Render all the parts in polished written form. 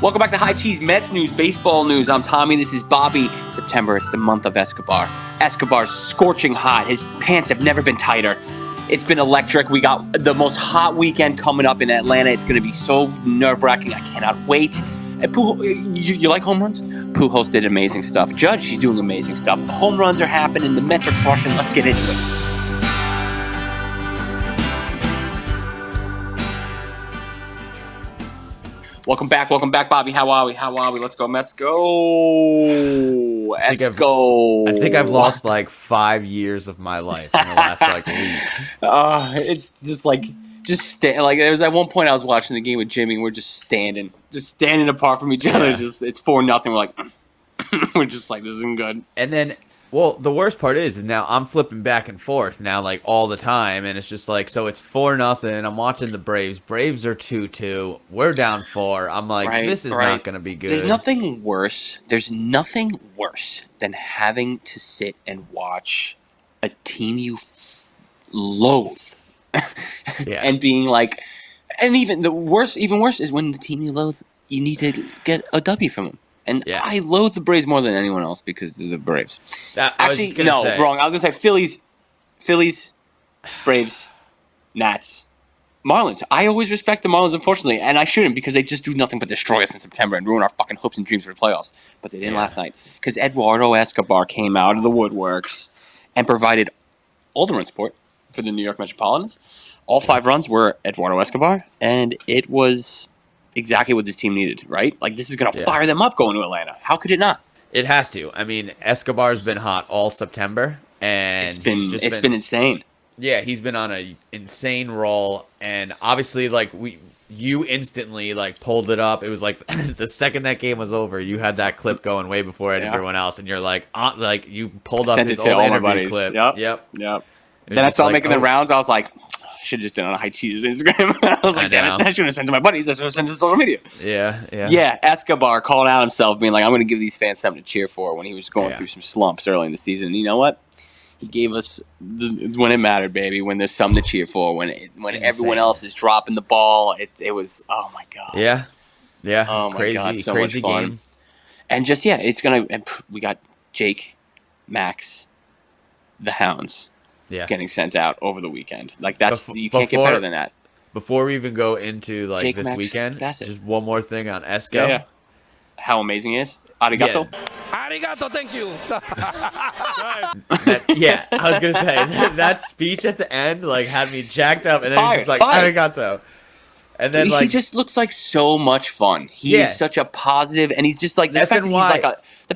Welcome back to High Cheese Mets news, baseball news. I'm Tommy. This is Bobby. September, it's the month of Escobar. Escobar's scorching hot. His pants have never been tighter. It's been electric. We got the most hot weekend coming up in Atlanta. It's going to be so nerve-wracking. I cannot wait. You like home runs? Pujols did amazing stuff. Judge, he's doing amazing stuff. The home runs are happening. The Mets are crushing. Let's get into it. Welcome back, Bobby. How are we? Let's go, Mets. Go. Go. I think I've lost like 5 years of my life in the last week. It's just there's at one point I was watching the game with Jimmy and we're just standing apart from each other. Just it's 4-0. We're like, we're just like, this isn't good. And then, well, the worst part is now I'm flipping back and forth now, like all the time, and it's just like, so it's 4-0. I'm watching the Braves. Braves are 2-2. We're down 4. I'm like, this is not going to be good. There's nothing worse than having to sit and watch a team you loathe, and being like, and even worse is when the team you loathe, you need to get a W from them. And I loathe the Braves more than anyone else because of the Braves. Wrong. I was going to say Phillies, Braves, Nats, Marlins. I always respect the Marlins, unfortunately, and I shouldn't because they just do nothing but destroy us in September and ruin our fucking hopes and dreams for the playoffs. But they didn't last night because Eduardo Escobar came out of the woodworks and provided all the run support for the New York Metropolitans. All 5 runs were Eduardo Escobar, and it was exactly what this team needed, right? Like, this is going to fire them up going to Atlanta. How could it not? It has to. I mean, Escobar's been hot all September, and it's been insane. Yeah, he's been on an insane roll, and obviously, like, you instantly like pulled it up. It was like the second that game was over, you had that clip going way before everyone else, and you're like you pulled up his old interview clip. Yep. Then I saw making the rounds. I was like, should have just done it on High Cheese's Instagram. I was like, damn it, I should have sent it to my buddies. I should have sent it to social media. Yeah. Escobar calling out himself, being like, I'm going to give these fans something to cheer for when he was going through some slumps early in the season. And you know what? He gave us when it mattered, baby. When there's something to cheer for. When everyone else is dropping the ball, it was, oh my god. Yeah. Oh my god, so crazy much fun. Game. And just it's gonna. We got Jake, Max, the Hounds. Getting sent out over the weekend. Like, you can't get better than that. Before we even go into like Jake, this Max, weekend, Bassett. just one more thing on Esco. Yeah. How amazing he is. Arigato. Arigato, thank you. I was gonna say that speech at the end like had me jacked up, and then he's just like arigato. And then he just looks like so much fun. He is such a positive, and he's just like the fact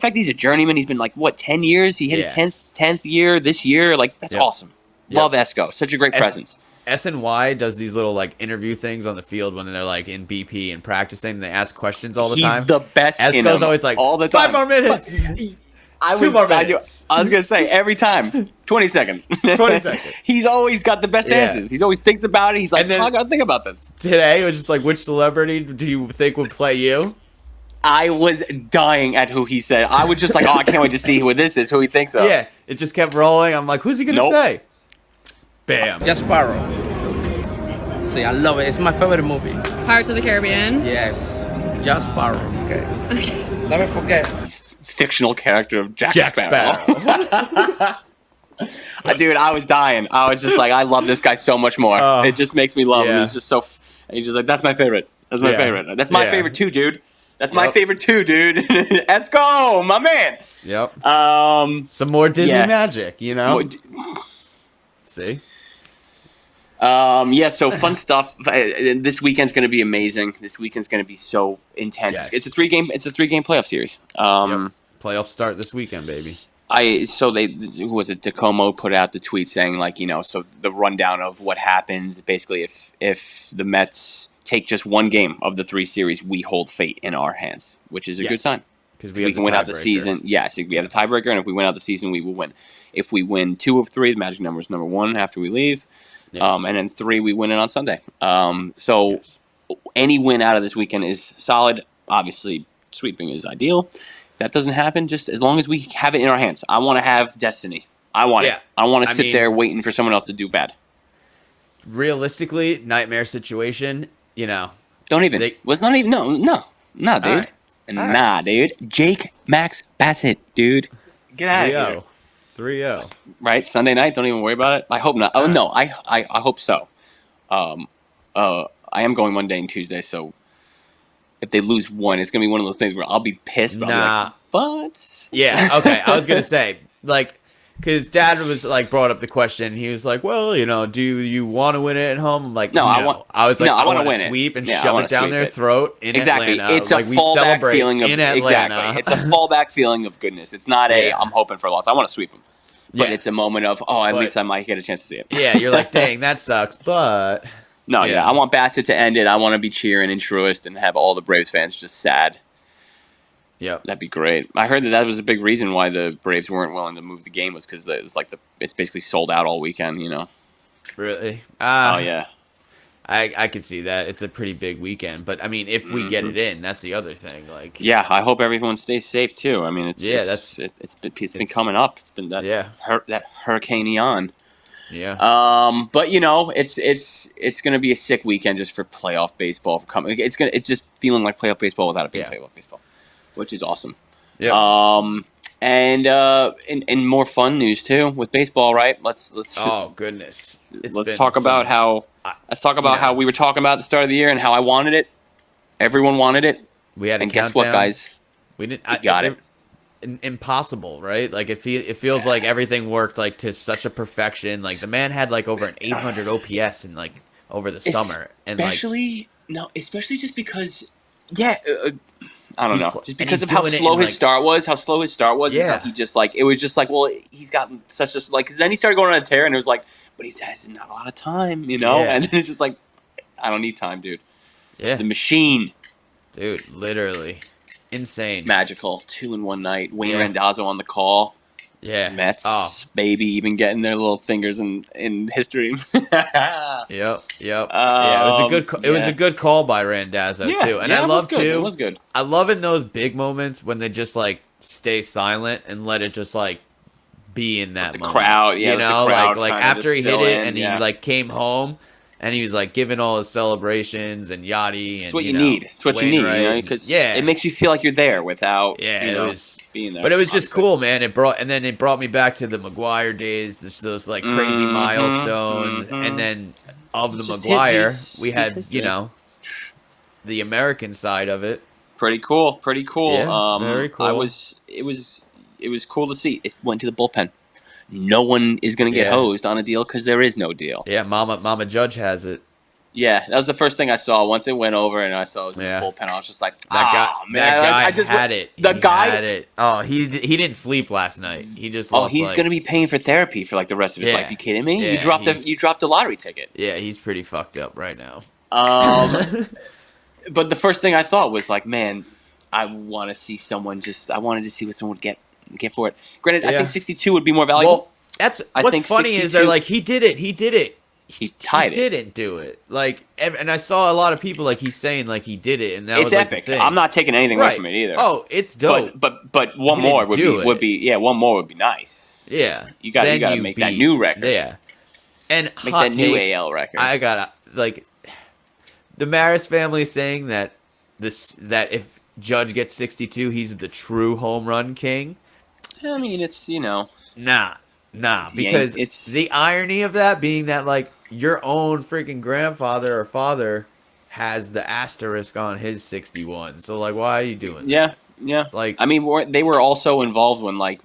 that he's a journeyman. He's been like 10 years. He hit his 10th year this year. Like, that's awesome. Love Esco. Such a great presence. SNY does these little like interview things on the field when they're like in BP and practicing. And they ask questions all the time. He's the best. Esco's always like all the time. 5 more minutes. I was gonna say every time 20 seconds. 20 seconds. He's always got the best answers. He's always thinks about it. He's like, I gotta think about this. Today it was just like, which celebrity do you think would play you? I was dying at who he said. I was just like, I can't wait to see who this is, who he thinks of. Yeah, it just kept rolling. I'm like, who's he gonna say? Bam. Just Sparrow. See, I love it. It's my favorite movie. Pirates of the Caribbean? Yes. Just Sparrow. Okay. Never forget. Fictional character of Jack Sparrow. Dude, I was dying. I was just like, I love this guy so much more. It just makes me love him. He's just so. He's just like, that's my favorite. That's my favorite. That's my favorite too, dude. That's my favorite too, dude. Esco, my man. Yep. Some more Disney magic, you know. See. So fun stuff. This weekend's going to be amazing. This weekend's going to be so intense. Yes. It's a 3-game playoff series. Playoffs start this weekend, baby. Who was it? DeComo put out the tweet saying, like, so the rundown of what happens basically if the Mets take just one game of the 3 series, we hold fate in our hands, which is a good sign. Because we can win out the season. Yes, we have the tiebreaker, and if we win out the season, we will win. If we win 2 of 3, the magic number is number 1 after we leave. Yes. And then 3, we win it on Sunday. Any win out of this weekend is solid. Obviously, sweeping is ideal. If that doesn't happen, just as long as we have it in our hands. I want to have destiny. I want it. I want to sit there waiting for someone else to do bad. Realistically, nightmare situation, Don't even. No. Nah, dude. All right. Nah, dude. Jake Max Bassett, dude. Get out of here. 3-0. Right? Sunday night. Don't even worry about it. I hope not. Oh, no. I hope so. I am going Monday and Tuesday, so if they lose one, it's going to be one of those things where I'll be pissed, but I'll be like, but... Yeah, okay. I was going to say, like, because Dad was, like, brought up the question. He was like, well, you know, do you want to win it at home? I'm like, no. I was like, I want to win it. Sweep and shove it down their throat in exactly. Atlanta. It's a like, fallback feeling of... in Atlanta. Exactly. It's a fallback feeling of goodness. It's not I'm hoping for a loss. I want to sweep them. But it's a moment of, at least I might get a chance to see it. Yeah, you're like, dang, that sucks, but... No, I want Bassett to end it. I want to be cheering in Truist and have all the Braves fans just sad. Yep. That'd be great. I heard that was a big reason why the Braves weren't willing to move the game was because it's basically sold out all weekend, you know? Really? Oh, yeah. I could see that. It's a pretty big weekend. But, I mean, if we get it in, that's the other thing. Like, yeah, I hope everyone stays safe, too. I mean, it's been coming up. It's been that Hurricane Ian. Yeah. But you know, it's gonna be a sick weekend just for playoff baseball. It's just feeling like playoff baseball without it being playoff baseball, which is awesome. Yeah. And in more fun news too with baseball, right? Let's oh goodness. Let's talk about how we were talking about at the start of the year and how I wanted it. Everyone wanted it. We had a and guess what, guys? We didn't. We got it. Impossible, right? Like it feels like everything worked like to such a perfection. Like the man had like over an 800 OPS in like over the summer, and especially just because, I don't know, just because of how slow his start was, and how he just like it was just like, well, he's gotten such a like, because then he started going on a tear, and it was like, but he has not a lot of time, you know, and then it's just like, I don't need time, dude. Yeah, the machine, dude, literally. Insane. Magical. 2-in-1 night. Wayne Randazzo on the call. Yeah. Mets, baby, even getting their little fingers in history. Yep. Yeah, it was a good call by Randazzo too. And I love too. It was good. I love in those big moments when they just like stay silent and let it just like be in that moment. Crowd, you know, like after he hit it and he like came home. And he was like giving all his celebrations and yachty. And, it's what you need. It's what you need, you know, because it makes you feel like you're there without being there. But it was just cool, man. It brought me back to the McGuire days, those like crazy milestones, and then of the McGuire, we had the American side of it. Pretty cool. Yeah, very cool. It was cool to see. It went to the bullpen. No one is going to get hosed on a deal because there is no deal. Yeah, Mama Judge has it. Yeah, that was the first thing I saw. Once it went over and I saw it was in the bullpen, I was just like, that guy had it. The guy had it. Oh, he didn't sleep last night. He just he's going to be paying for therapy for like the rest of his life. You kidding me? Yeah, you dropped a lottery ticket. Yeah, he's pretty fucked up right now. But the first thing I thought was like, man, I want to see someone I wanted to see what someone would get for it. Granted, I think 62 would be more valuable. Well, what's funny 62, is they're like, he did it. He tied it. He didn't do it. Like, and I saw a lot of people like he's saying like he did it, and that was epic. Like, I'm not taking anything away from it either. Oh, it's dope. But one more would be nice. Yeah, you gotta make that new record. Yeah, and make that new AL record. I gotta like the Maris family saying that if Judge gets 62, he's the true home run king. I mean, it's Nah, because it's the irony of that being that like your own freaking grandfather or father has the asterisk on his 61. So like, why are you doing that? Yeah. Like, I mean, they were also involved when like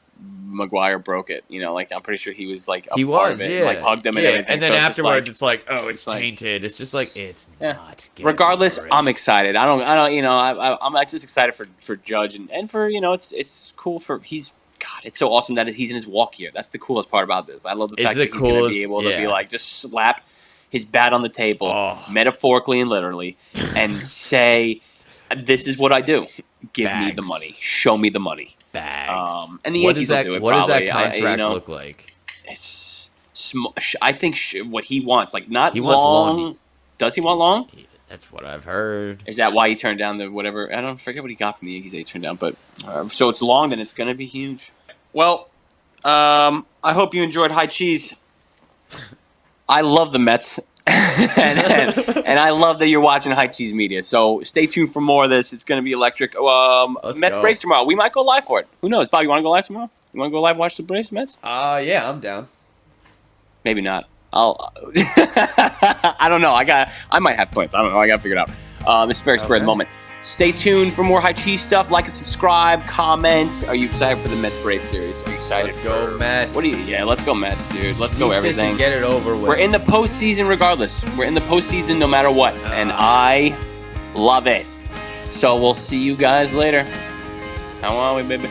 McGuire broke it. You know, like I'm pretty sure he was like part of it, like hugged him and everything. And then afterwards, it's like, oh, it's tainted. It's just like it's not. Regardless, I'm excited. I don't. I'm just excited for Judge and for it's cool for God, it's so awesome that he's in his walk year. That's the coolest part about this. I love the fact that he's going to be able to be like, just slap his bat on the table, metaphorically and literally, and say, this is what I do. Give me the money. Show me the money. Bags. And the Yankees will do it, what probably. Does that contract look like? It's small. I think what he wants, like not he long. Wants Does he want long? That's what I've heard. Is that why he turned down the whatever? I don't forget what he got from the Yankees that he turned down. But so it's long, then it's going to be huge. Well, I hope you enjoyed High Cheese. I love the Mets. and I love that you're watching High Cheese Media. So stay tuned for more of this. It's going to be electric. Mets Braves tomorrow. We might go live for it. Who knows? Bob, you want to go live tomorrow? You want to go live watch the Braves Mets? Yeah, I'm down. Maybe not. I don't know. I might have plans. I don't know. I got to figure it out. It's very spur of the moment. Stay tuned for more High Cheese stuff. Like and subscribe. Comment. Are you excited for the Mets Braves series? Are you excited? Let's go Mets. Yeah, let's go Mets, dude. Let's go everything. Get it over with. We're in the postseason regardless. We're in the postseason no matter what, and I love it. So we'll see you guys later. How are we, baby?